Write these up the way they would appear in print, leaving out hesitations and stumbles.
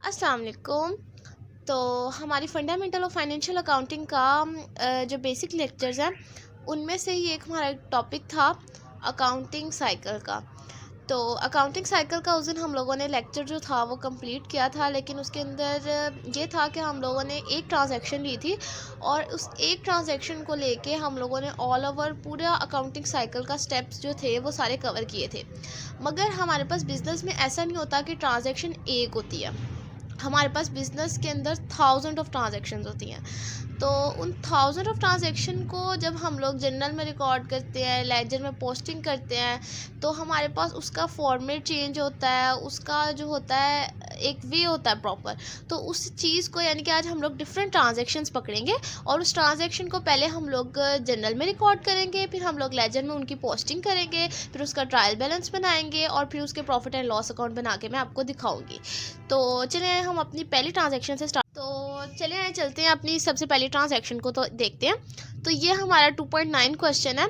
अस्सलाम वालेकुम। तो हमारी फंडामेंटल ऑफ फाइनेंशियल अकाउंटिंग का जो बेसिक लेक्चर्स हैं उनमें से ही एक हमारा टॉपिक था अकाउंटिंग साइकिल का। तो अकाउंटिंग साइकिल का उस दिन हम लोगों ने लेक्चर जो था वो कंप्लीट किया था, लेकिन उसके अंदर ये था कि हम लोगों ने एक ट्रांजैक्शन ली थी और उस एक ट्रांजैक्शन को लेके हम लोगों ने ऑल ओवर पूरा अकाउंटिंग साइकिल का स्टेप्स जो थे वो सारे कवर किए थे। मगर हमारे पास बिज़नेस में ऐसा नहीं होता कि ट्रांजैक्शन एक होती है। हमारे पास बिज़नेस के अंदर थाउजेंड ऑफ ट्रांजैक्शंस होती हैं। तो उन थाउजेंड ऑफ ट्रांजैक्शन को जब हम लोग जर्नल में रिकॉर्ड करते हैं, लेजर में पोस्टिंग करते हैं, तो हमारे पास उसका फॉर्मेट चेंज होता है, उसका जो होता है एक वे होता है प्रॉपर। तो उस चीज़ को यानी कि आज हम लोग डिफरेंट ट्रांजैक्शंस पकड़ेंगे और उस ट्रांजैक्शन को पहले हम लोग जर्नल में रिकॉर्ड करेंगे, फिर हम लोग लेजर में उनकी पोस्टिंग करेंगे, फिर उसका ट्रायल बैलेंस बनाएंगे और फिर उसके प्रॉफिट एंड लॉस अकाउंट बना के मैं आपको दिखाऊंगी। तो चलिए हम अपनी पहली ट्रांजैक्शन से चलिए चलते हैं अपनी सबसे पहली ट्रांजैक्शन को तो देखते हैं। तो ये हमारा 2.9 क्वेश्चन है।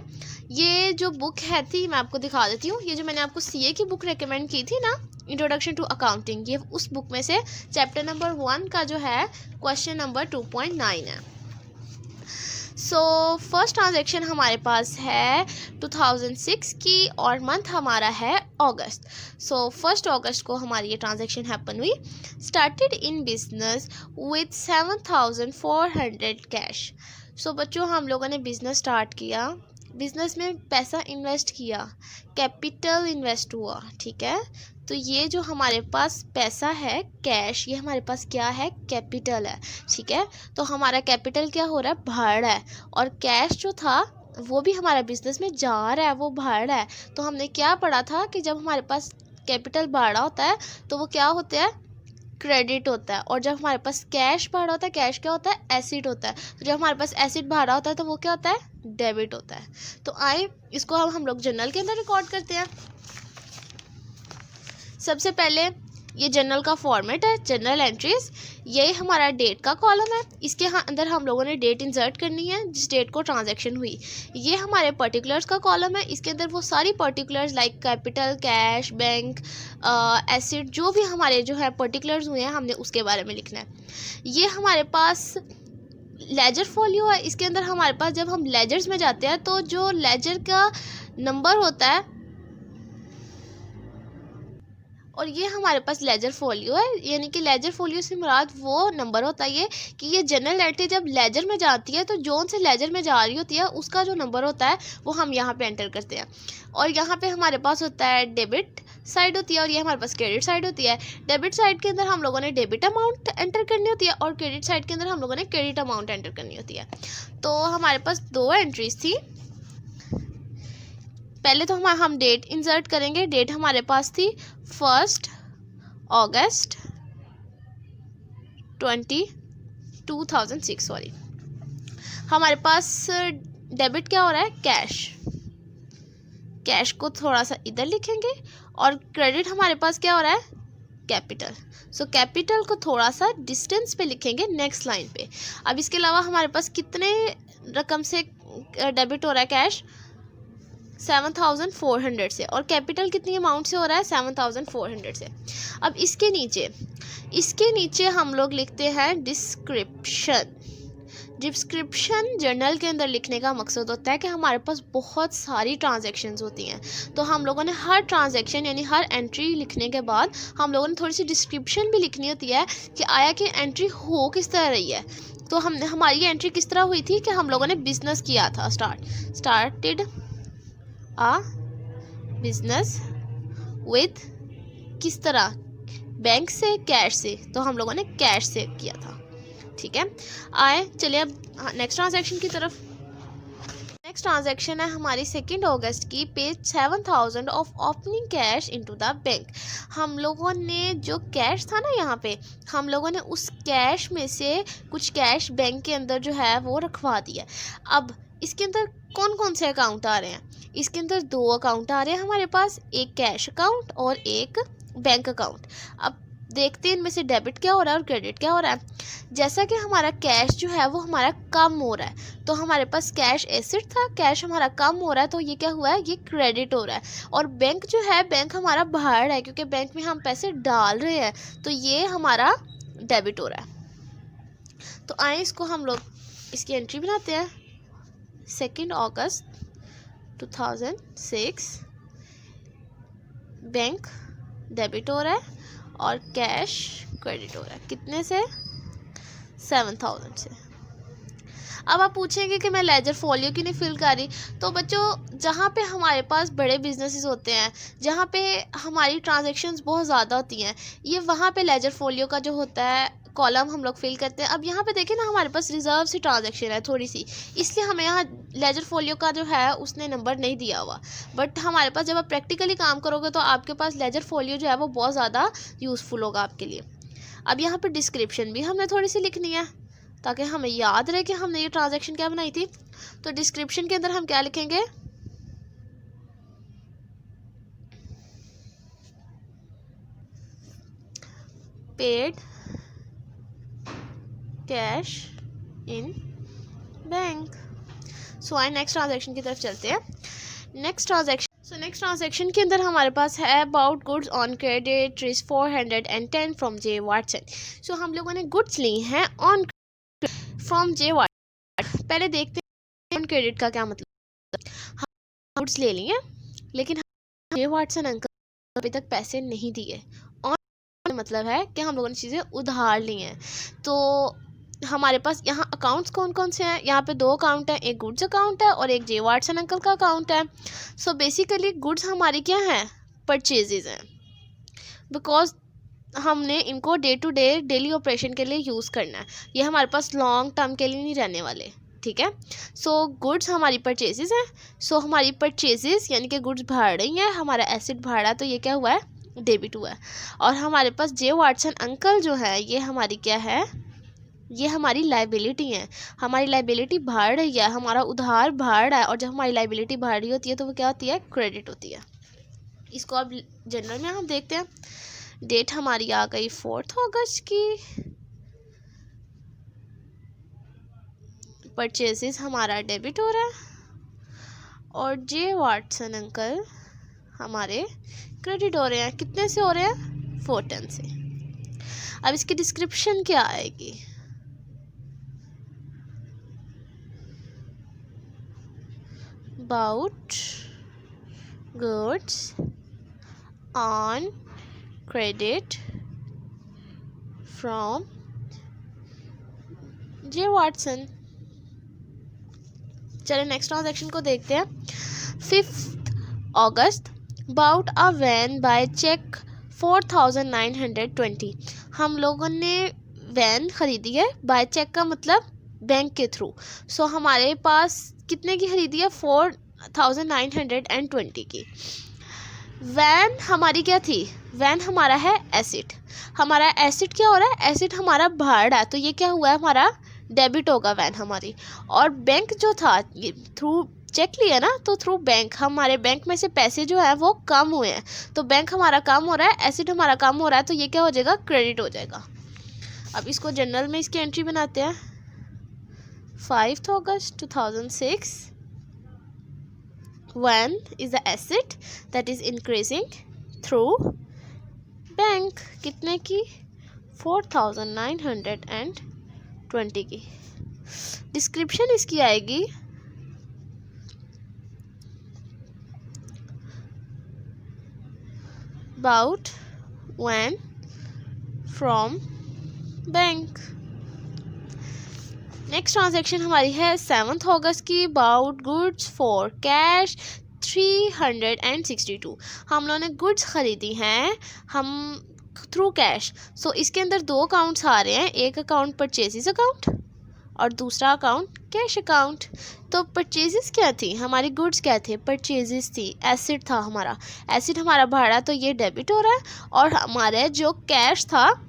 ये जो बुक है थी मैं आपको दिखा देती हूँ। ये जो मैंने आपको सीए की बुक रेकमेंड की थी ना, इंट्रोडक्शन टू अकाउंटिंग, ये उस बुक में से चैप्टर नंबर 1 का जो है क्वेश्चन नंबर 2.9 है। सो फर्स्ट ट्रांजैक्शन हमारे पास है 2006 की और मंथ हमारा है अगस्त। सो 1 अगस्त को हमारी ये ट्रांजैक्शन हैपन हुई। Started in business with 7400 cash. So बच्चों हम लोगों ने बिज़नेस स्टार्ट किया, बिज़नेस में पैसा इन्वेस्ट किया, कैपिटल इन्वेस्ट हुआ, ठीक है। तो ये जो हमारे पास पैसा है कैश, ये हमारे पास क्या है, कैपिटल है, ठीक है। तो हमारा कैपिटल क्या हो रहा है, बढ़ रहा है, और कैश जो था वो भी हमारा बिजनेस में जा रहा है, वो बढ़ रहा है। तो हमने क्या पढ़ा था कि जब हमारे पास कैपिटल बढ़ा होता है तो वो क्या होता है, क्रेडिट होता है, और जब हमारे पास कैश बढ़ा होता है, कैश क्या होता है, एसिड होता है। तो जब हमारे पास एसिड बढ़ा होता है तो वो क्या होता है, डेबिट होता है। तो आए इसको हम लोग जर्नल के अंदर रिकॉर्ड करते हैं। सबसे पहले ये जर्नल का फॉर्मेट है, जर्नल एंट्रीज। ये हमारा डेट का कॉलम है, इसके अंदर हम लोगों ने डेट इंसर्ट करनी है जिस डेट को ट्रांजैक्शन हुई। ये हमारे पर्टिकुलर्स का कॉलम है, इसके अंदर वो सारी particulars like capital, cash, bank, acid, जो भी हमारे जो है पर्टिकुलर्स हुए हैं हमने उसके बारे में लिखना है। ये हमारे पास लेजर फोलियो है, इसके अंदर हमारे पास जब हम लेजर्स में जाते हैं तो जो लेजर का नंबर होता है, और ये हमारे पास लेजर फोलियो है, यानी कि लेजर फोलियो से मुराद वो नंबर होता है ये कि ये जनरल एंट्री जब लेजर में जाती है तो जोन से लेजर में जा रही होती है उसका जो नंबर होता है वो हम यहाँ पे एंटर करते हैं। और यहाँ पे हमारे पास होता है डेबिट साइड होती है और ये हमारे पास क्रेडिट साइड होती है। डेबिट साइड के अंदर हम लोगों ने डेबिट अमाउंट एंटर करनी होती है और क्रेडिट साइड के अंदर हम लोगों ने क्रेडिट अमाउंट एंटर करनी होती है। तो हमारे पास 2 एंट्रीज थी। पहले तो हम डेट इंसर्ट करेंगे। डेट हमारे पास थी 1 अगस्त 2006। सॉरी, हमारे पास डेबिट क्या हो रहा है, कैश। कैश को थोड़ा सा इधर लिखेंगे और क्रेडिट हमारे पास क्या हो रहा है, कैपिटल। सो कैपिटल को थोड़ा सा डिस्टेंस पे लिखेंगे नेक्स्ट लाइन पे। अब इसके अलावा हमारे पास कितने रकम से डेबिट हो रहा है कैश, 7400 से, और कैपिटल कितनी अमाउंट से हो रहा है, 7400 से। अब इसके नीचे हम लोग लिखते हैं डिस्क्रिप्शन। डिस्क्रिप्शन जर्नल के अंदर लिखने का मकसद होता है कि हमारे पास बहुत सारी ट्रांजैक्शंस होती हैं, तो हम लोगों ने हर ट्रांजैक्शन यानी हर एंट्री लिखने के बाद हम लोगों ने थोड़ी सी डिस्क्रिप्शन भी लिखनी होती है कि आया कि एंट्री हो किस तरह रही है। तो हमारी एंट्री किस तरह हुई थी कि हम लोगों ने बिजनेस किया था, स्टार्टेड आ बिजनेस विथ, किस तरह, बैंक से, कैश से। तो हम लोगों ने कैश से किया था, ठीक है। आए चलिए अब नेक्स्ट ट्रांजैक्शन की तरफ। नेक्स्ट ट्रांजैक्शन है हमारी 2 अगस्त की, page 7000 of opening cash into the bank. हम लोगों ने जो कैश था ना यहाँ पे, हम लोगों ने उस कैश में से कुछ कैश बैंक के अंदर जो है वो रखवा दिया। अब इसके अंदर कौन कौन से अकाउंट आ रहे हैं, इसके अंदर 2 अकाउंट आ रहे हैं हमारे पास, एक कैश अकाउंट और एक बैंक अकाउंट। अब देखते हैं इनमें से डेबिट क्या हो रहा है और क्रेडिट क्या हो रहा है। जैसा कि हमारा कैश जो है वो हमारा कम हो रहा है, तो हमारे पास कैश एसेट था, कैश हमारा कम हो रहा है, तो ये क्या हुआ है, ये क्रेडिट हो रहा है। और बैंक जो है, बैंक हमारा बाहर है क्योंकि बैंक में हम पैसे डाल रहे हैं, तो ये हमारा डेबिट हो रहा है। तो आए इसको हम लोग इसकी एंट्री बनाते हैं। 2 अगस्त 2006 बैंक डेबिट हो रहा है और कैश क्रेडिट हो रहा है। कितने से? 7,000 से। अब आप पूछेंगे कि मैं लेजर फोलियो क्यों नहीं फिल कर रही। तो बच्चों, जहाँ पे हमारे पास बड़े बिजनेसेस होते हैं, जहाँ पे हमारी ट्रांजैक्शंस बहुत ज़्यादा होती हैं, ये वहाँ पे लेजर फोलियो का जो होता है कॉलम हम लोग फिल करते हैं। अब यहाँ पे देखें ना, हमारे पास रिजर्व सी ट्रांजैक्शन है थोड़ी सी, इसलिए हमें यहाँ लेजर फोलियो का जो है उसने नंबर नहीं दिया हुआ। बट हमारे पास जब आप प्रैक्टिकली काम करोगे तो आपके पास लेजर फोलियो जो है वो बहुत ज़्यादा यूज़फुल होगा आपके लिए। अब यहाँ पे डिस्क्रिप्शन भी हमने थोड़ी सी लिखनी है ताकि हमें याद रहे कि हमने ये ट्रांजैक्शन क्या बनाई थी। तो डिस्क्रिप्शन के अंदर हम क्या लिखेंगे? Paid cash in bank. So आए नेक्स्ट ट्रांजैक्शन की तरफ चलते हैं। नेक्स्ट ट्रांजैक्शन के अंदर हमारे पास है about goods on credit is 410 from J Watson. So हम लोगों ने गुड्स ली हैं ऑन फ्रॉम जे वाटसन। पहले देखते हैं ऑन क्रेडिट का क्या मतलब। हम गुड्स ले लिए लेकिन जे वाटसन अंकल अभी तक पैसे नहीं दिए। ऑन मतलब है कि हम लोगों ने चीज़ें उधार ली हैं। तो हमारे पास यहाँ अकाउंट्स कौन कौन से हैं? यहाँ पे 2 अकाउंट हैं, एक गुड्स अकाउंट है और एक जे वाटसन अंकल का अकाउंट है। सो बेसिकली गुड्स हमारी क्या हैं? परचेजेज हैं, बिकॉज हमने इनको day to day daily operation के लिए यूज़ करना है। ये हमारे पास लॉन्ग टर्म के लिए नहीं रहने वाले, ठीक है। सो गुड्स हमारी परचेजेज हैं। सो हमारी परचेजेज यानी कि गुड्स बढ़ रही हैं, हमारा एसेट बढ़ रहा है, तो ये क्या हुआ है? डेबिट हुआ है। और हमारे पास जे वाटसन अंकल जो है ये हमारी क्या है? ये हमारी लाइबिलिटी है। हमारी लाइबिलिटी बढ़ रही है, हमारा उधार बढ़ रहा है, और जब हमारी लाइबिलिटी बढ़ रही होती है तो वो क्या होती है? क्रेडिट होती है। इसको अब जनरल में हम देखते हैं। डेट हमारी आ गई 4 अगस्त की। परचेजेस हमारा डेबिट हो रहा है और जे वाटसन अंकल हमारे क्रेडिट हो रहे हैं। कितने से हो रहे हैं? 410 से। अब इसकी डिस्क्रिप्शन क्या आएगी? About goods on credit from J Watson. चलिए नेक्स्ट ट्रांजैक्शन को देखते हैं। 5 अगस्त about a van by cheque 4,920। हम लोगों ने वैन खरीदी है, बाय चेक का मतलब बैंक के थ्रू। सो हमारे पास कितने की खरीदी है? 4,920 की। वैन हमारी क्या थी? वैन हमारा है एसेट। हमारा एसेट क्या हो रहा है? एसेट हमारा बढ़ रहा है, तो ये क्या हुआ है? हमारा डेबिट होगा वैन हमारी। और बैंक जो था ये थ्रू चेक लिया ना, तो थ्रू बैंक हमारे बैंक में से पैसे जो है वो कम हुए हैं, तो बैंक हमारा कम हो रहा है, एसेट हमारा कम हो रहा है, तो ये क्या हो जाएगा? क्रेडिट हो जाएगा। अब इसको जनरल में इसकी एंट्री बनाते हैं। 5 अगस्त 2006 when is the asset that is increasing through bank. कितने की? 4,920 की। डिस्क्रिप्शन इसकी आएगी about when from bank. Next transaction हमारी है 7 अगस्त की। About goods for cash 362। हम लोगों ने गुड्स खरीदी हैं हम थ्रू कैश। सो इसके अंदर 2 अकाउंट्स आ रहे हैं, एक अकाउंट परचेजेस अकाउंट और दूसरा अकाउंट कैश अकाउंट। तो परचेजेस क्या थी? हमारी गुड्स क्या थे? परचेजेस थी, एसेट था हमारा। एसेट हमारा भाड़ा, तो ये डेबिट हो रहा है। और हमारे जो कैश था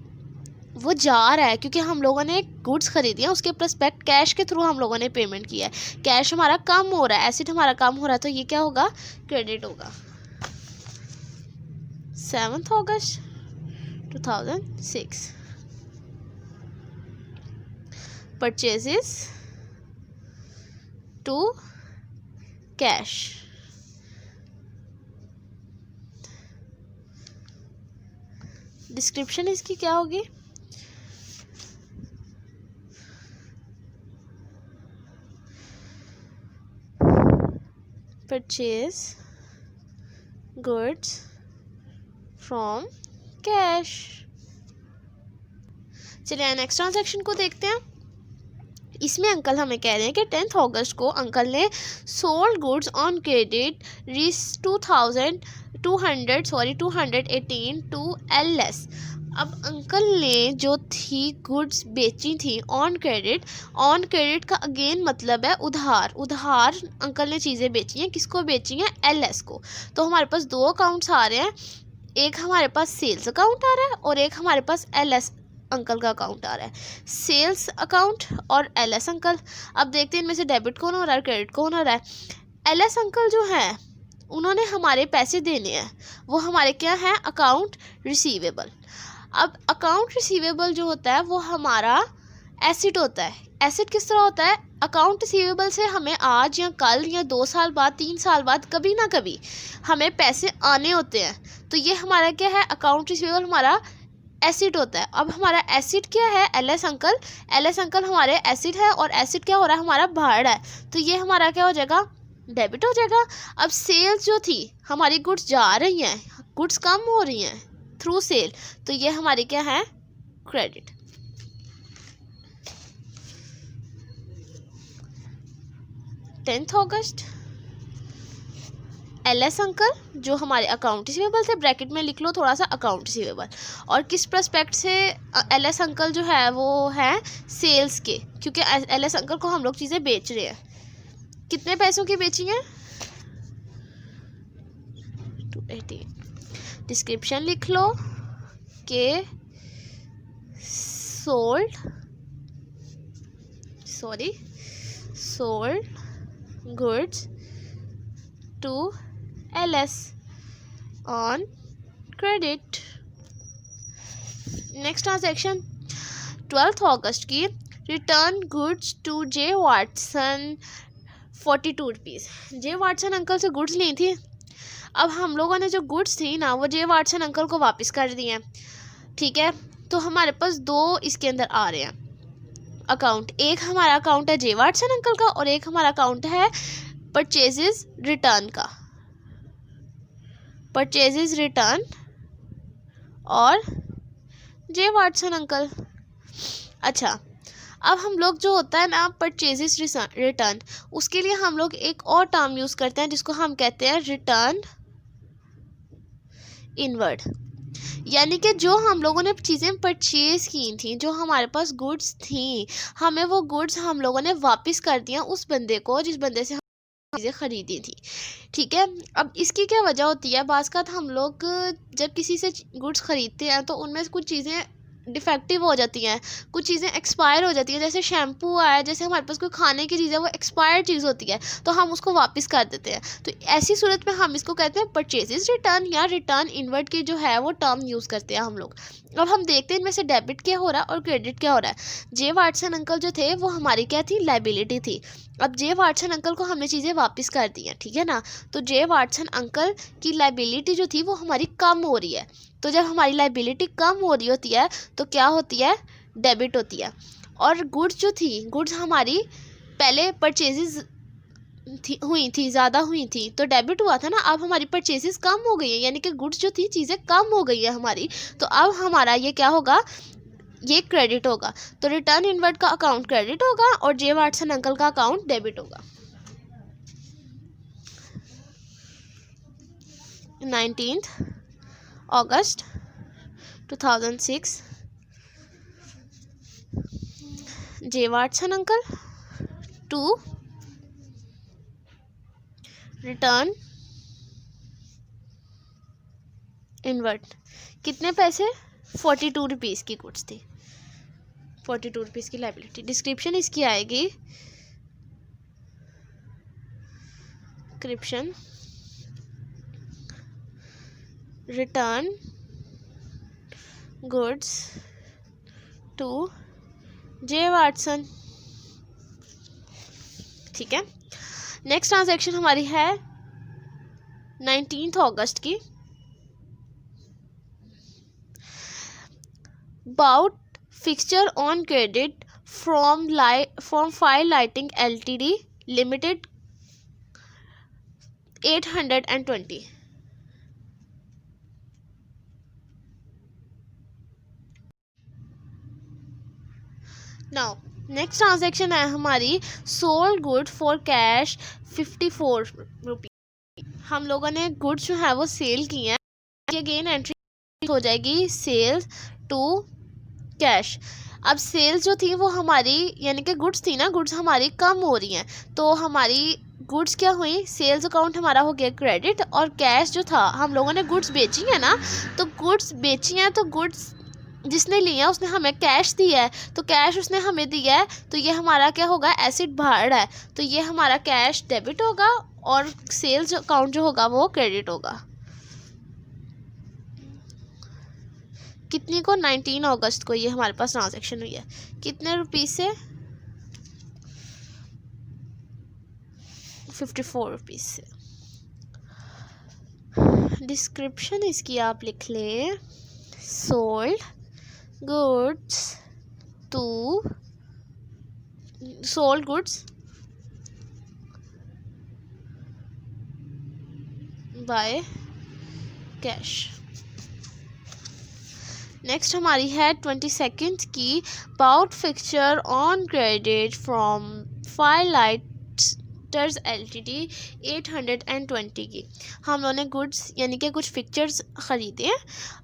वो जा रहा है क्योंकि हम लोगों ने गुड्स खरीदी है, उसके प्रोस्पेक्ट कैश के थ्रू हम लोगों ने पेमेंट किया है। कैश हमारा कम हो रहा है, एसेट हमारा कम हो रहा है, तो ये क्या होगा? क्रेडिट होगा। 7 अगस्त 2006. Purchases to cash. डिस्क्रिप्शन इसकी क्या होगी? Purchase goods from cash. चलिए नेक्स्ट ट्रांजैक्शन को देखते हैं. इसमें अंकल हमें कह रहे हैं कि 10 अगस्त को अंकल ने sold goods on credit reach 218 to LS. अब अंकल ने जो थी गुड्स बेची थी ऑन क्रेडिट का अगेन मतलब है उधार. अंकल ने चीज़ें बेची हैं. किसको बेची हैं? एलएस को. तो हमारे पास दो अकाउंट्स आ रहे हैं. एक हमारे पास सेल्स अकाउंट आ रहा है और एक हमारे पास एलएस अंकल का अकाउंट आ रहा है. सेल्स अकाउंट और एलएस अंकल. अब देखते हैं इनमें से डेबिट कौन हो रहा है, क्रेडिट कौन हो रहा है. एलएस अंकल जो है उन्होंने हमारे पैसे देने हैं. वो हमारे क्या है? Account receivable. अब अकाउंट रिसीवेबल जो होता है वो हमारा एसेट होता है. एसेट किस तरह होता है? अकाउंट रिसीवेबल से हमें आज या कल या 2 साल बाद 3 साल बाद कभी ना कभी हमें पैसे आने होते हैं. तो ये हमारा क्या है? अकाउंट रिसीवेबल हमारा एसिड होता है. अब हमारा एसिड क्या है? एलएस अंकल हमारे एसिड है और एसिड क्या हो रहा है? हमारा भाड़ है. तो ये हमारा क्या हो जाएगा? डेबिट हो जाएगा. अब सेल्स जो थी हमारी गुड्स जा रही हैं, गुड्स कम हो रही हैं थ्रू सेल, तो ये हमारी क्या है? क्रेडिट. अगस्त एलएस अंकल जो हमारे अकाउंट रिसीवेबल थे, ब्रैकेट में लिख लो थोड़ा सा अकाउंट रिसीवेबल. और किस प्रोस्पेक्ट से एलएस अंकल जो है वो है? सेल्स के, क्योंकि एलएस अंकल को हम लोग चीज़ें बेच रहे हैं. कितने पैसों की बेची हैं? 218. डिस्क्रिप्शन लिख लो के sold goods to LS on credit. Next transaction 12 अगस्त की. Return goods to J Watson 42 rupees. J Watson uncle से गुड्स ली थी. अब हम लोगों ने जो गुड्स थी ना वो जे वाटसन अंकल को वापस कर दी हैं. ठीक है. तो हमारे पास दो इसके अंदर आ रहे हैं अकाउंट. एक हमारा अकाउंट है जे वाटसन अंकल का और एक हमारा अकाउंट है परचेजेस रिटर्न का. परचेजेस रिटर्न और जे वाटसन अंकल. अच्छा, अब हम लोग जो होता है ना परचेजेस रिटर्न, उसके लिए हम लोग एक और टर्म यूज़ करते हैं जिसको हम कहते हैं रिटर्न इनवर्ड. यानी कि जो हम लोगों ने चीज़ें परचेज की थी, जो हमारे पास गुड्स थी, हमें वो गुड्स हम लोगों ने वापस कर दिया उस बंदे को जिस बंदे से चीज़ें ख़रीदी थी. ठीक है. अब इसकी क्या वजह होती है? बाज़ का हम लोग जब किसी से गुड्स ख़रीदते हैं तो उनमें कुछ चीज़ें डिफेक्टिव हो जाती हैं, कुछ चीज़ें एक्सपायर हो जाती हैं. जैसे शैम्पू है, जैसे हमारे पास कोई खाने की चीज़ है वो एक्सपायर्ड चीज़ होती है तो हम उसको वापस कर देते हैं. तो ऐसी सूरत में हम इसको कहते हैं परचेजेस रिटर्न या रिटर्न इनवर्ड की जो है वो टर्म यूज़ करते हैं हम लोग. अब हम देखते हैं इनमें से डेबिट क्या हो रहा है और क्रेडिट क्या हो रहा है. जे वाटसन अंकल जो थे वो हमारी क्या थी? लाइबिलिटी थी. अब जे वाटसन अंकल को हमने चीज़ें वापस कर दी हैं. ठीक है ना. तो जे वाटसन अंकल की लाइबिलिटी जो थी वो हमारी कम हो रही है. तो जब हमारी लाइबिलिटी कम हो रही होती है तो क्या होती है? डेबिट होती है. और गुड्स जो थी, गुड्स हमारी पहले परचेजेस हुई थी, ज़्यादा हुई थी तो डेबिट हुआ था ना. अब हमारी परचेजेस कम हो गई है, यानी कि गुड्स जो थी चीज़ें कम हो गई है हमारी. तो अब हमारा ये क्या होगा? ये क्रेडिट होगा. तो रिटर्न इनवर्ड का अकाउंट क्रेडिट होगा और जे वाटसन अंकल का अकाउंट डेबिट होगा. 19 अगस्त 2006. J Watson uncle to return inward. कितने पैसे? 42 रुपीज़ की गुड्स थी, 42 रुपीज़ की लाइबिलिटी. डिस्क्रिप्शन इसकी आएगी description return goods to J Watson. ठीक है, नेक्स्ट ट्रांजैक्शन हमारी है 19 अगस्त की। Bought fixture on credit from fire lighting LTD limited 820। Now next transaction है हमारी sold good for cash 54 rupees. हम लोगों ने गुड्स जो है वो सेल किए हैं। अगेन एंट्री हो जाएगी सेल्स टू कैश। अब सेल्स जो थी वो हमारी यानी कि गुड्स थी ना, गुड्स हमारी कम हो रही हैं, तो हमारी गुड्स क्या हुई, सेल्स अकाउंट हमारा हो गया क्रेडिट, और कैश जो था हम लोगों ने गुड्स बेची है ना, तो गुड्स बेची हैं तो गुड्स जिसने लिया उसने हमें कैश दिया है, तो कैश उसने हमें दिया है, तो ये हमारा क्या होगा, एसेट बाहर है, तो ये हमारा कैश डेबिट होगा और सेल्स अकाउंट जो होगा वो क्रेडिट होगा। कितनी को, 19 अगस्त को ये हमारे पास ट्रांजैक्शन हुई है। कितने रुपीस से, 54 रुपीस से। डिस्क्रिप्शन इसकी आप लिख लें, sold goods to sold goods by cash. Next हमारी है 22 की, bought fixture on credit from firelight LTD 820 की। हम लोगों ने गुड्स यानी कि कुछ फिक्चर्स ख़रीदे हैं।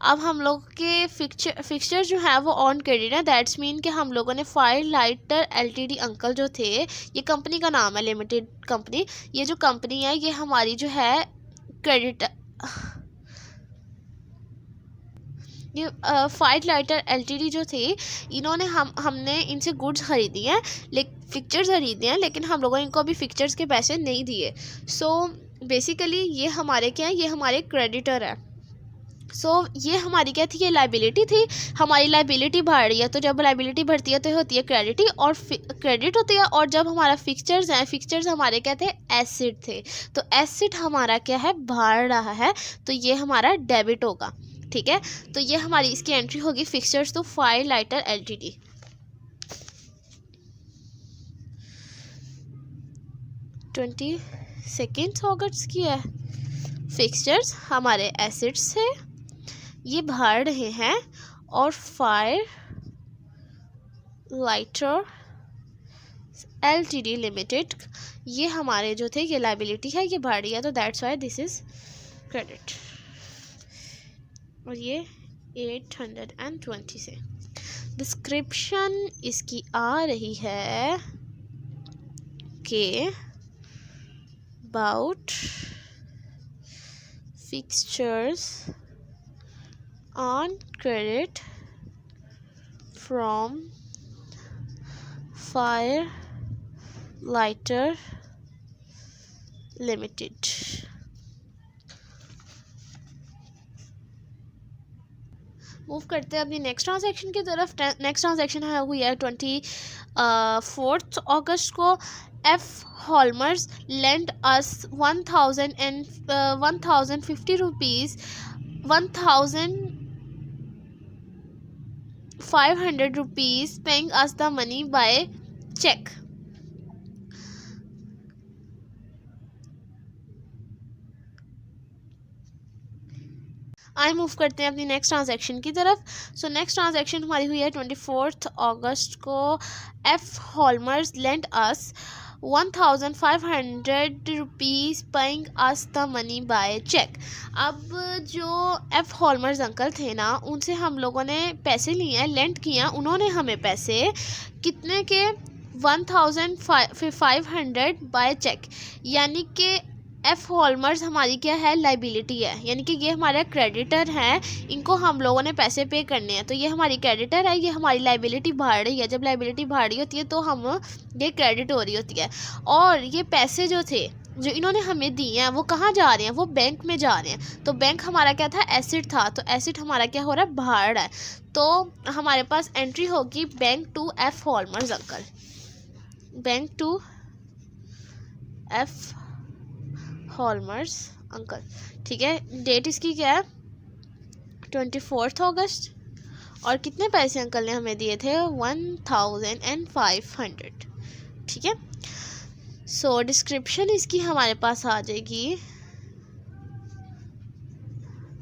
अब हम लोग के फिक्चर जो है वो ऑन क्रेडिट है, दैट्स मीन कि हम लोगों ने फायरलाइटर एलटीडी अंकल जो थे, ये कंपनी का नाम है, लिमिटेड कंपनी, ये जो कंपनी है ये हमारी जो है क्रेडिट, ये फायरलाइटर एलटीडी जो थे इन्होंने हमने इनसे गुड्स ख़रीदी हैं, फिक्चर्स खरीदे हैं, लेकिन हम लोगों ने इनको अभी फिक्चर्स के पैसे नहीं दिए। सो बेसिकली ये हमारे क्या है, ये हमारे क्रेडिटर है। सो ये हमारी क्या थी, ये लाइबिलिटी थी, हमारी लाइबिलिटी बढ़ रही है, तो जब लाइबिलिटी बढ़ती है तो होती है क्रेडिटी और क्रेडिट होती है, और जब हमारा फिक्चर्स हैं, फिक्चर्स हमारे क्या थे, एसिड थे, तो एसिड हमारा क्या है, बढ़ रहा है, तो ये हमारा डेबिट होगा। ठीक है, तो ये हमारी इसकी एंट्री होगी फिक्सचर्स टू फायरलाइटर एलटीडी। 22 अगस्त की है। फिक्सचर्स हमारे एसिड्स से ये बढ़ रहे हैं, और फायर लाइटर एलटीडी लिमिटेड ये हमारे जो थे ये लाइबिलिटी है, ये बढ़ रही है, तो that's why this is credit, और ये 820 से। डिस्क्रिप्शन इसकी आ रही है कि about fixtures on credit from Firelighter Limited। Move करते हैं अपनी नेक्स्ट ट्रांजैक्शन की तरफ। नेक्स्ट ट्रांजैक्शन है हुई है 24 अगस्त को। F Hallmers lend us 1050 rupees 1500 rupees paying us the money by cheque. आई मूव करते हैं अपनी नेक्स्ट ट्रांजैक्शन की तरफ। सो नेक्स्ट ट्रांजैक्शन हमारी हुई है 24 अगस्त को। F Hallmers lend us 1500 rupees paying us the money by cheque. अब जो एफ हॉलमर्स अंकल थे ना, उनसे हम लोगों ने पैसे लिए हैं, लेंड किए हैं उन्होंने हमें पैसे, कितने के, 1500 बाय चेक, यानी कि एफ हॉलमर्स हमारी क्या है, लाइबिलिटी है, यानी कि ये हमारा क्रेडिटर है, इनको हम लोगों ने पैसे पे करने हैं, तो ये हमारी क्रेडिटर है, ये हमारी लाइबिलिटी बढ़ रही है। जब लाइबिलिटी बढ़ रही होती है तो हम ये क्रेडिट हो रही होती है, और ये पैसे जो थे जो इन्होंने हमें दी हैं वो कहाँ जा रहे हैं, वो बैंक में जा रहे हैं। तो बैंक हमारा क्या था, एसिड था, तो एसिड हमारा क्या हो रहा है, बढ़ रहा है। तो हमारे पास एंट्री होगी bank to F Hallmers uncle, bank to F Hallmers uncle, ठीक है। डेट इसकी क्या है, 24 अगस्त, और कितने पैसे अंकल ने हमें दिए थे, 1500, ठीक है। सो डिस्क्रिप्शन इसकी हमारे पास आ जाएगी,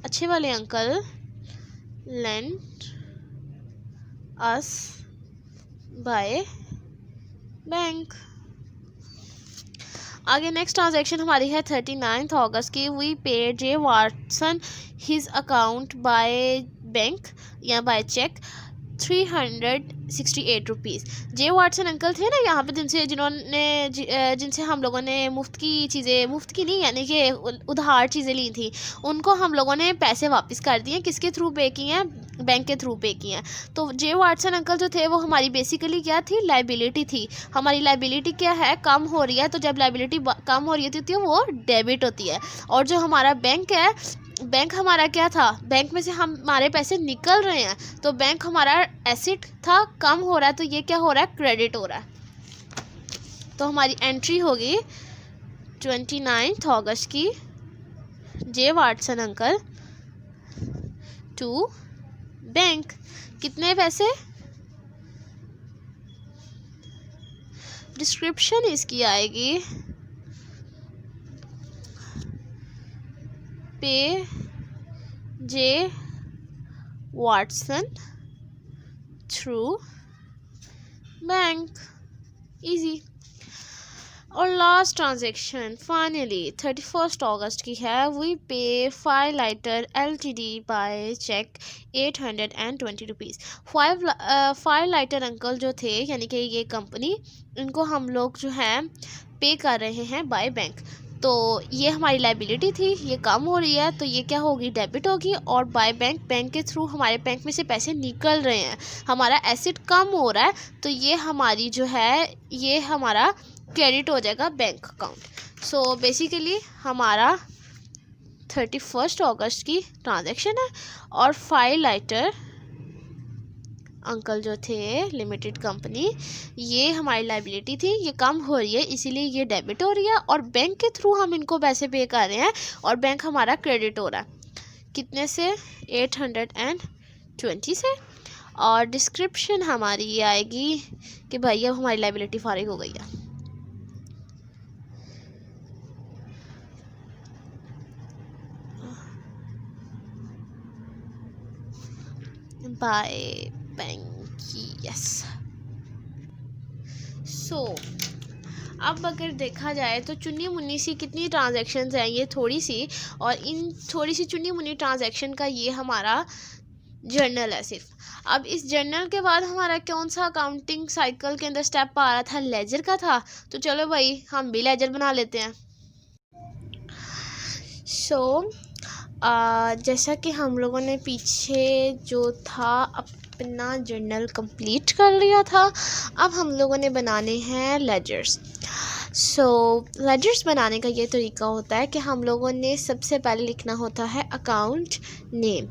अच्छे वाले uncle lent us by bank. आगे नेक्स्ट ट्रांजैक्शन हमारी है 39 अगस्त की। We pay J Watson his account by bank या by cheque 368 rupees. J Watson uncle थे ना यहाँ पे, जिनसे हम लोगों ने मुफ्त की चीज़ें, मुफ्त की नहीं यानी कि उधार चीज़ें ली थी, उनको हम लोगों ने पैसे वापस कर दिए। किसके थ्रू पे किए हैं, बैंक के थ्रू पे किए हैं। तो जे वाटसन अंकल जो थे वो हमारी बेसिकली क्या थी, लाइबिलिटी थी। हमारी लाइबिलिटी क्या है, कम हो रही है। तो जब लाइबिलिटी कम हो रही होती है वो डेबिट होती है। और जो हमारा बैंक है, बैंक हमारा क्या था, बैंक में से हमारे पैसे निकल रहे हैं, तो बैंक हमारा एसेट था, कम हो रहा है, तो ये क्या हो रहा है, क्रेडिट हो रहा है। तो हमारी एंट्री होगी 29 अगस्त की, J Watson uncle to bank, कितने पैसे, डिस्क्रिप्शन इसकी आएगी, pay J Watson through bank, easy. और लास्ट ट्रांजैक्शन फाइनली 31 अगस्त की है। We pay Firelighter LTD by cheque 820 rupees. Firelighter uncle जो थे यानी कि ये कंपनी, इनको हम लोग जो है पे कर रहे हैं बाय बैंक। तो ये हमारी लाइबिलिटी थी, ये कम हो रही है, तो ये क्या होगी, डेबिट होगी। और बाय बैंक, बैंक के थ्रू हमारे बैंक में से पैसे निकल रहे हैं, हमारा एसेट कम हो रहा है, तो ये हमारी जो है, ये हमारा क्रेडिट हो जाएगा बैंक अकाउंट। सो बेसिकली हमारा 31 अगस्त की ट्रांजैक्शन है। और फायरलाइटर अंकल जो थे लिमिटेड कंपनी, ये हमारी लाइबिलिटी थी, ये कम हो रही है, इसीलिए ये डेबिट हो रही है। और बैंक के थ्रू हम इनको पैसे पे कर रहे हैं, और बैंक हमारा क्रेडिट हो रहा है, कितने से, 820 से। और डिस्क्रिप्शन हमारी ये आएगी कि भाई अब हमारी लाइबिलिटी फारिग हो गई है। By bank, yes. सो अब अगर देखा जाए तो चुनी मुन्नी सी कितनी ट्रांजैक्शंस हैं ये, थोड़ी सी, और इन थोड़ी सी चुनी मुन्नी ट्रांजैक्शन का ये हमारा जर्नल है सिर्फ। अब इस जर्नल के बाद हमारा कौन सा अकाउंटिंग साइकिल के अंदर स्टेप आ रहा था, लेजर का था। तो चलो भाई हम भी लेजर बना लेते हैं। सो जैसा कि हम लोगों ने पीछे जो था अपना जर्नल कंप्लीट कर लिया था, अब हम लोगों ने बनाने हैं लेजर्स। सो लेजर्स बनाने का ये तरीका होता है कि हम लोगों ने सबसे पहले लिखना होता है अकाउंट नेम।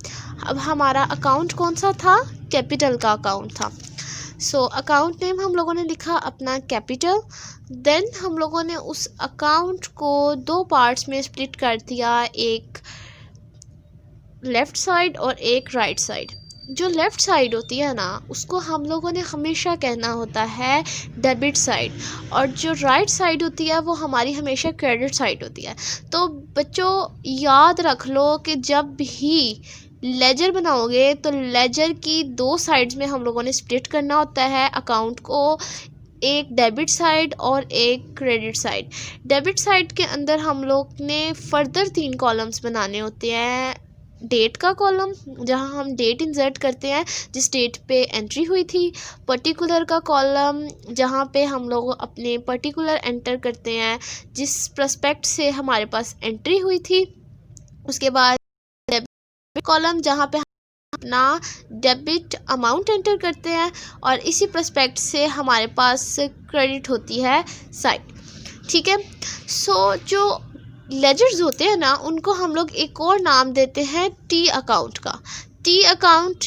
अब हमारा अकाउंट कौन सा था, कैपिटल का अकाउंट था। सो अकाउंट नेम हम लोगों ने लिखा अपना कैपिटल। देन हम लोगों ने उस अकाउंट को दो पार्ट्स में स्प्लिट कर दिया, एक लेफ़्ट साइड और एक राइट साइड। जो लेफ़्ट साइड होती है ना, उसको हम लोगों ने हमेशा कहना होता है डेबिट साइड, और जो राइट साइड होती है वो हमारी हमेशा क्रेडिट साइड होती है। तो बच्चों याद रख लो कि जब भी लेजर बनाओगे तो लेजर की दो साइड्स में हम लोगों ने स्प्लिट करना होता है अकाउंट को, एक डेबिट साइड और एक क्रेडिट साइड। डेबिट साइड के अंदर हम लोग ने फर्दर 3 कॉलम्स बनाने होते हैं। डेट का कॉलम जहां हम डेट इंसर्ट करते हैं जिस डेट पे एंट्री हुई थी, पर्टिकुलर का कॉलम जहां पे हम लोग अपने पर्टिकुलर एंटर करते हैं जिस प्रोस्पेक्ट से हमारे पास एंट्री हुई थी, उसके बाद डेबिट कॉलम जहां पे अपना डेबिट अमाउंट एंटर करते हैं, और इसी प्रोस्पेक्ट से हमारे पास क्रेडिट होती है साइड। ठीक है। सो जो लेजर्स होते हैं ना, उनको हम लोग एक और नाम देते हैं टी अकाउंट का। टी अकाउंट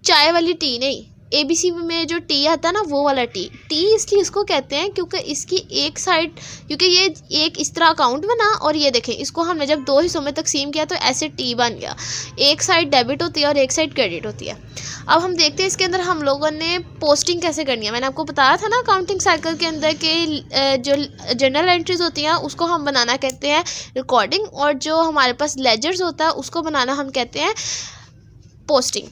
चाय वाली टी नहीं, ABC में जो टी आता है ना वो वाला टी। टी इसलिए इसको कहते हैं क्योंकि इसकी एक साइड, क्योंकि ये एक इस तरह अकाउंट बना और ये देखें इसको हमने जब दो हिस्सों में तकसीम किया तो ऐसे टी बन गया। एक साइड डेबिट होती है और एक साइड क्रेडिट होती है। अब हम देखते हैं इसके अंदर हम लोगों ने पोस्टिंग कैसे करनी है। मैंने आपको बताया था ना अकाउंटिंग साइकिल के अंदर के जो जर्नल एंट्रीज होती हैं उसको हम बनाना कहते हैं रिकॉर्डिंग, और जो हमारे पास लेजर्स होता है उसको बनाना हम कहते हैं पोस्टिंग।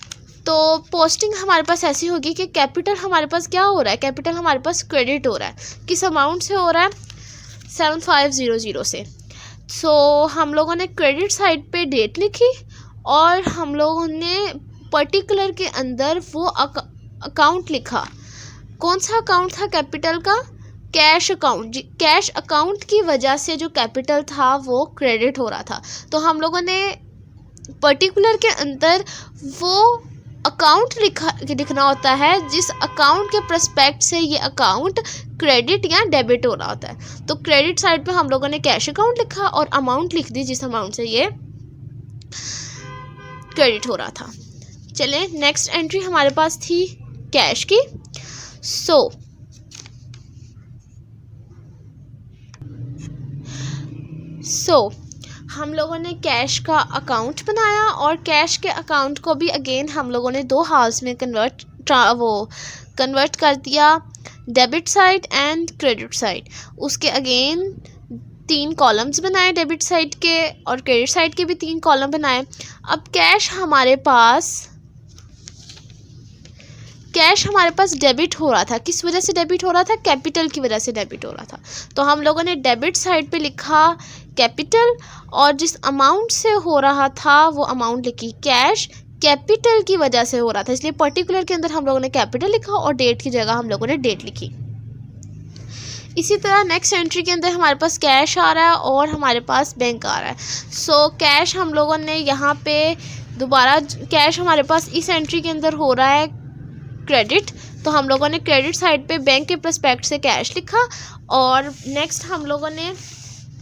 तो पोस्टिंग हमारे पास ऐसी होगी कि कैपिटल हमारे पास क्या हो रहा है, कैपिटल हमारे पास क्रेडिट हो रहा है। किस अमाउंट से हो रहा है, 7500 से। सो हम लोगों ने क्रेडिट साइड पे डेट लिखी और हम लोगों ने पर्टिकुलर के अंदर वो अकाउंट लिखा। कौन सा अकाउंट था कैपिटल का, कैश अकाउंट। कैश अकाउंट की वजह से जो कैपिटल था वो क्रेडिट हो रहा था। तो हम लोगों ने पर्टिकुलर के अंदर वो अकाउंट लिखना होता है जिस अकाउंट के प्रोस्पेक्ट से ये अकाउंट क्रेडिट या डेबिट हो रहा होता है। तो क्रेडिट साइड पे हम लोगों ने कैश अकाउंट लिखा और अमाउंट लिख दी जिस अमाउंट से ये क्रेडिट हो रहा था। चलें, नेक्स्ट एंट्री हमारे पास थी कैश की। सो हम लोगों ने कैश का अकाउंट बनाया और कैश के अकाउंट को भी अगेन हम लोगों ने दो हाल्स में कन्वर्ट कर दिया, debit side and credit side. उसके अगेन 3 कॉलम्स बनाए डेबिट साइड के और क्रेडिट साइड के भी 3 कॉलम बनाए। अब कैश हमारे पास डेबिट हो रहा था। किस वजह से डेबिट हो रहा था, कैपिटल की वजह से डेबिट हो रहा था। तो हम लोगों ने डेबिट साइड पे लिखा कैपिटल और जिस अमाउंट से हो रहा था वो अमाउंट लिखी कैश। कैपिटल की वजह से हो रहा था इसलिए पर्टिकुलर के अंदर हम लोगों ने कैपिटल लिखा और डेट की जगह हम लोगों ने डेट लिखी। इसी तरह नेक्स्ट एंट्री के अंदर हमारे पास कैश आ रहा है और हमारे पास बैंक आ रहा है। सो कैश हम लोगों ने यहाँ पे दोबारा, कैश हमारे पास इस एंट्री के अंदर हो रहा है क्रेडिट, तो हम लोगों ने क्रेडिट साइड पे बैंक के प्रोस्पेक्ट से कैश लिखा और नेक्स्ट हम लोगों ने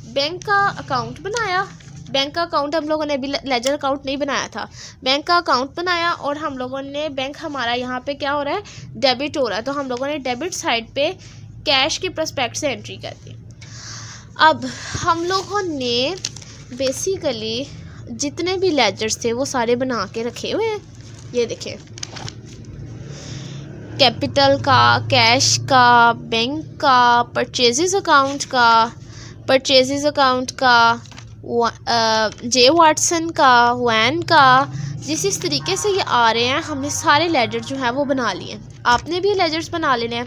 बैंक का अकाउंट बनाया। बैंक का अकाउंट हम लोगों ने अभी लेजर अकाउंट नहीं बनाया था, बैंक का अकाउंट बनाया और हम लोगों ने बैंक हमारा यहाँ पे क्या हो रहा है, डेबिट हो रहा है। तो हम लोगों ने डेबिट साइड पे कैश के प्रोस्पेक्ट से एंट्री कर दी। अब हम लोगों ने बेसिकली जितने भी लेजर्स थे वो सारे बना के रखे हुए हैं। ये देखें, कैपिटल का, कैश का, बैंक का, परचेजेस अकाउंट का, जे वाटसन का, वैन का, जिस तरीके से ये आ रहे हैं हमने सारे लेजर जो हैं वो बना लिए। आपने भी लेजर्स बना लेने हैं।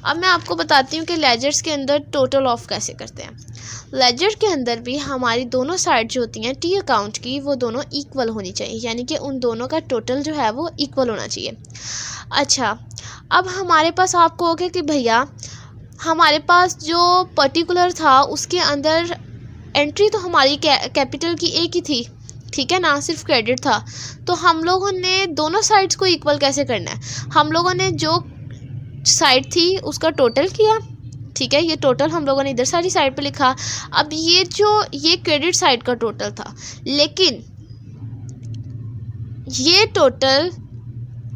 अब मैं आपको बताती हूँ कि लेजर्स के अंदर टोटल ऑफ कैसे करते हैं। लेजर के अंदर भी हमारी दोनों साइड जो होती हैं टी अकाउंट की वो दोनों इक्वल होनी चाहिए, यानी कि उन दोनों का टोटल जो है वो इक्वल होना चाहिए। अच्छा, अब हमारे पास आप कहोगे कि भैया हमारे पास जो पर्टिकुलर था उसके अंदर एंट्री तो हमारी कैपिटल की एक ही थी, ठीक है ना, सिर्फ क्रेडिट था। तो हम लोगों ने दोनों साइड्स को इक्वल कैसे करना है, हम लोगों ने जो साइड थी उसका टोटल किया, ठीक है, ये टोटल हम लोगों ने इधर सारी साइड पे लिखा। अब ये क्रेडिट साइड का टोटल था, लेकिन ये टोटल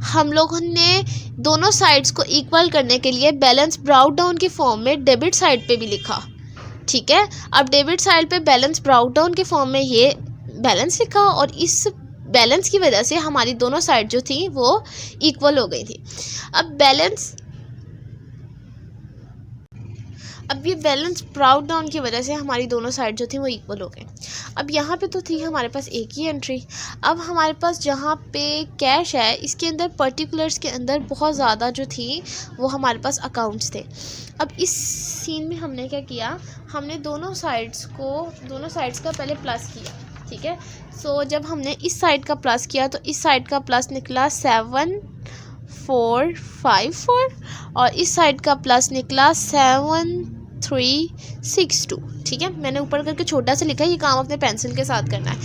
हम लोगों ने दोनों साइड्स को इक्वल करने के लिए बैलेंस ब्राउट डाउन की फॉर्म में डेबिट साइड पे भी लिखा, ठीक है। अब डेबिट साइड पे बैलेंस ब्राउट डाउन के फॉर्म में ये बैलेंस लिखा और इस बैलेंस की वजह से हमारी दोनों साइड जो थी वो इक्वल हो गई थी। अब ये बैलेंस ब्राउट डाउन की वजह से हमारी दोनों साइड जो थी वो इक्वल हो गए। अब यहाँ पे तो थी हमारे पास एक ही एंट्री। अब हमारे पास जहाँ पे कैश है इसके अंदर पर्टिकुलर्स के अंदर बहुत ज़्यादा जो थी वो हमारे पास अकाउंट्स थे। अब इस सीन में हमने क्या किया, हमने दोनों साइड्स का पहले प्लस किया, ठीक है। सो जब हमने इस साइड का प्लस किया तो इस साइड का प्लस निकला 7454 और इस साइड का प्लस निकला 7362, ठीक है। मैंने ऊपर करके छोटा सा लिखा है, ये काम अपने पेंसिल के साथ करना है।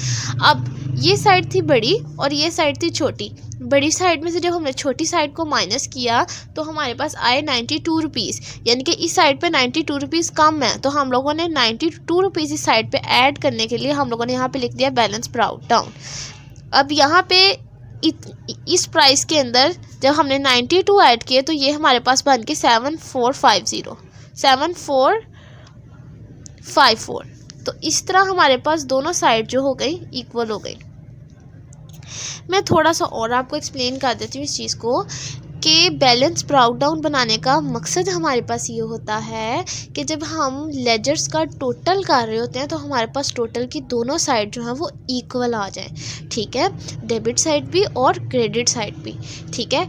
अब ये साइड थी बड़ी और ये साइड थी छोटी, बड़ी साइड में से जब हमने छोटी साइड को माइनस किया तो हमारे पास आए 92 रुपीज़, यानी कि इस साइड पे 92 रुपीज़ कम है। तो हम लोगों ने 92 रुपीज़ इस साइड पे ऐड करने के लिए हम लोगों ने यहाँ पे लिख दिया बैलेंस ब्राउट डाउन। अब यहाँ पे इस प्राइस के अंदर जब हमने 92 ऐड किए तो ये हमारे पास बन के 7454। तो इस तरह हमारे पास दोनों साइड जो हो गई इक्वल हो गई। मैं थोड़ा सा और आपको एक्सप्लेन कर देती हूँ इस चीज़ को कि बैलेंस ब्राउट डाउन बनाने का मकसद हमारे पास ये होता है कि जब हम लेजर्स का टोटल कर रहे होते हैं तो हमारे पास टोटल की दोनों साइड जो है वो इक्वल आ जाए, ठीक है, डेबिट साइड भी और क्रेडिट साइड भी, ठीक है।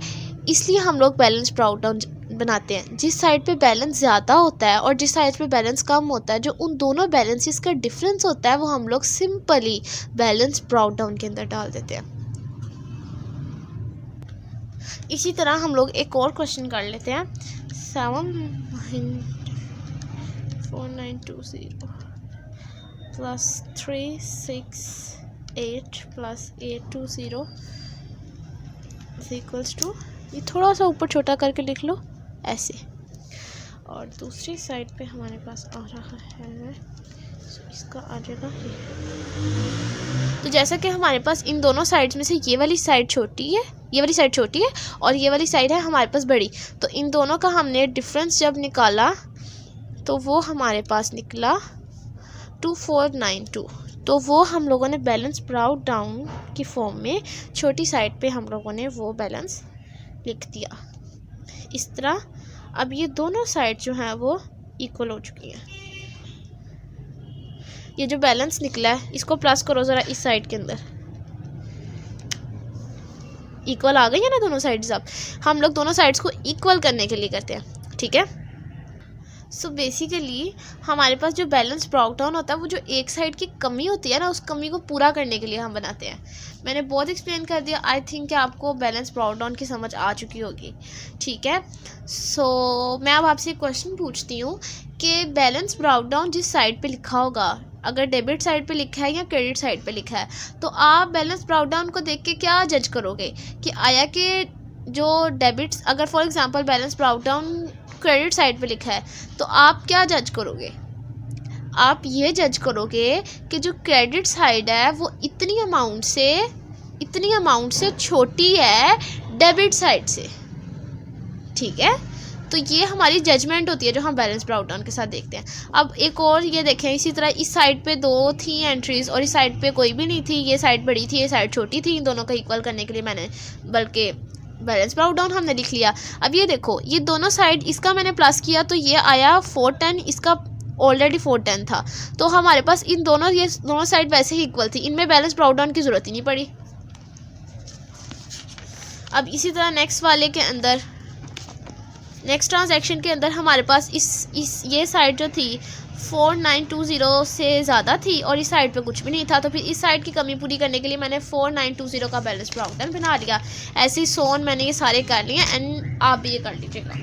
इसलिए हम लोग बैलेंस ब्राउट डाउन बनाते हैं। जिस साइड पे बैलेंस ज़्यादा होता है और जिस साइड पे बैलेंस कम होता है, जो उन दोनों बैलेंसेस का डिफरेंस होता है वो हम लोग सिंपली बैलेंस ब्राउट डाउन के अंदर डाल देते हैं। इसी तरह हम लोग एक और क्वेश्चन कर लेते हैं। 74920 प्लस 368 प्लस 820 इक्वल्स टू, ये थोड़ा सा ऊपर छोटा करके लिख लो ऐसे, और दूसरी साइड पे हमारे पास आ रहा है, इसका आ जाएगा ये। तो जैसा कि हमारे पास इन दोनों साइड्स में से ये वाली साइड छोटी है, ये वाली साइड छोटी है और ये वाली साइड है हमारे पास बड़ी, तो इन दोनों का हमने डिफरेंस जब निकाला तो वो हमारे पास निकला 2492। तो वो हम लोगों ने बैलेंस ब्राउट डाउन की फॉर्म में छोटी साइड पे हम लोगों ने वो बैलेंस लिख दिया इस तरह। अब ये दोनों साइड जो हैं वो इक्वल हो चुकी हैं। ये जो बैलेंस निकला है इसको प्लस करो ज़रा इस साइड के अंदर, इक्वल आ गई है ना दोनों साइड्स। अब हम लोग दोनों साइड्स को इक्वल करने के लिए करते हैं, ठीक है। सो बेसिकली हमारे पास जो बैलेंस ब्राउट डाउन होता है वो जो एक साइड की कमी होती है ना, उस कमी को पूरा करने के लिए हम बनाते हैं। मैंने बहुत एक्सप्लेन कर दिया, आई थिंक कि आपको बैलेंस ब्राउट डाउन की समझ आ चुकी होगी, ठीक है। सो मैं अब आपसे एक क्वेश्चन पूछती हूँ कि बैलेंस ब्राउट डाउन जिस साइड पे लिखा होगा, अगर डेबिट साइड पे लिखा है या क्रेडिट साइड पे लिखा है, तो आप बैलेंस ब्राउट डाउन को देख के क्या जज करोगे कि आया कि जो डेबिट, अगर for example balance brought down credit side पे लिखा है तो आप क्या जज करोगे? आप ये जज करोगे कि जो क्रेडिट साइड है वो इतनी अमाउंट से छोटी है डेबिट साइड से, ठीक है। तो ये हमारी जजमेंट होती है जो हम बैलेंस ब्राउट डाउन के साथ देखते हैं। अब एक और ये देखें, इसी तरह इस साइड पे 2 थी एंट्रीज और इस साइड पे कोई भी नहीं थी, ये साइड बड़ी थी ये साइड छोटी थी, इन दोनों को इक्वल करने के लिए मैंने बल्कि बैलेंस ब्राउट डाउन हमने लिख लिया। अब ये देखो, ये दोनों साइड, इसका मैंने प्लस किया तो ये आया 410, इसका ऑलरेडी 410 था, तो हमारे पास ये दोनों साइड वैसे ही इक्वल थी, इनमें बैलेंस ब्राउट डाउन की ज़रूरत ही नहीं पड़ी। अब इसी तरह नेक्स्ट ट्रांजैक्शन के अंदर हमारे पास ये साइड जो थी 4920 से ज़्यादा थी और इस साइड पे कुछ भी नहीं था, तो फिर इस साइड की कमी पूरी करने के लिए मैंने 4920 का बैलेंस ब्राउट डाउन बना लिया। ऐसे ही सोन मैंने ये सारे कर लिए एंड आप भी ये कर लीजिएगा।